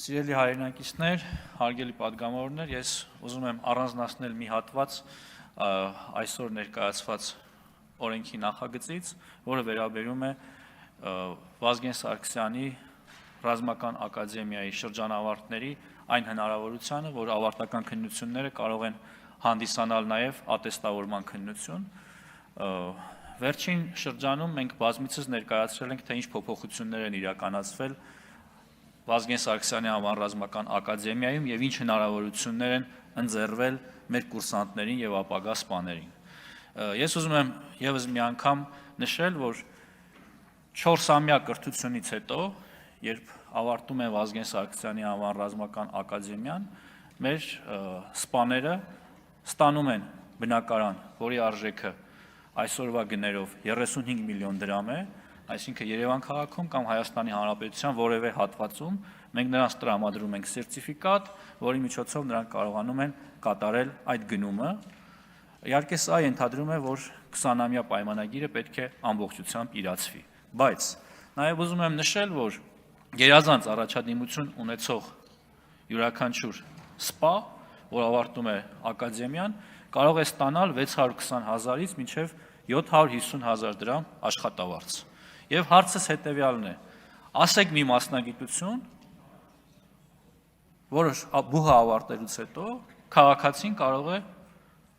Սիրելի հայրենակիցներ, հարգելի պատգամավորներ, ես ուզում եմ առանձնացնել մի հատված այսօր ներկայացված օրենքի նախագծից, որը վերաբերում է Վազգեն Սարգսյանի ռազմական ակադեմիայի շրջանավարտների այն հնարավորությանը, որ ավարտական քննությունները կարող են հանդիսանալ նաև ատեստավորման քննություն։ Վերջին շրջանում մենք բազմիցս ներկայացրել ենք, թե ինչ փոփոխություններ են իրականացվել Վազգեն Սարգսյանի անվան ռազմական ակադեմիայում եւ ինչ հնարավորություններ են ընձեռվել մեր կուրսանտներին եւ ապագա սպաներին։ Ես ուզում եմ եւս մի անգամ նշել, որ 4-ամյա կրթությունից հետո, երբ ավարտում է Վազգեն Սարգսյանի անվան ռազմական ակադեմիան, մեր սպաները ստանում են բնակարան, որի արժեքը այսօրվա գներով 35 միլիոն դրամ է, այսինքն Երևան քաղաքում կամ Հայաստանի Հանրապետության որևէ հատվածում մենք նրանց տրամադրում ենք սերտիֆիկատ, որի միջոցով նրանք կարողանում են կատարել այդ գնումը։ Իհարկե սա ենթադրում է, որ 20-ամյա պայմանագիրը պետք է ամբողջությամբ իրացվի, բայց նաև ուզում եմ նշել, որ գերազանց առաջադիմություն ունեցող յուրաքանչյուր սպա, որ ավարտում է ակադեմիան, կարող է ստանալ 620,000-ից մինչև 750,000 դրամ աշխատավարձ։ Եվ հարցս հետևյալն է. ասեք մի մասնագիտություն, որը բուհը ավարտելուց հետո քաղաքացին կարող է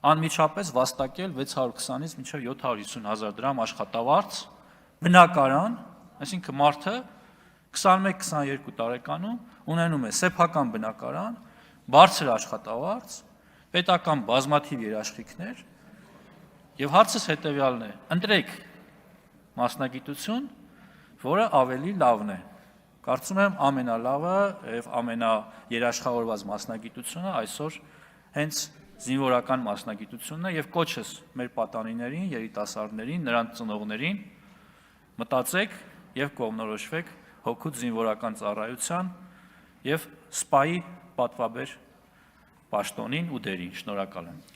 անմիջապես վաստակել 620-ից մինչև 750,000 դրամ աշխատավարձ, բնակարան, այսինքն մարդը 21-22 տարեկանում ունենում է սեփական բնակարան, բարձր աշխատավարձ, պետական բազմաթիվ երաշխիքներ, եւ հարցս հետևյալն է. ընտրեք մասնագիտություն, որը ավելի լավն է։ Կարծում եմ ամենալավը եւ ամենաերաշխավորված մասնագիտությունը այսօր հենց զինվորական մասնագիտությունն է եւ կոչս մեր պատանիներին, երիտասարդներին, նրանց ծնողներին մտածեք եւ կողմնորոշվեք հօգուտ զինվորական ծառայության եւ սպայի պատվաբեր պաշտոնին ու դերին։ Շնորհակալ եմ։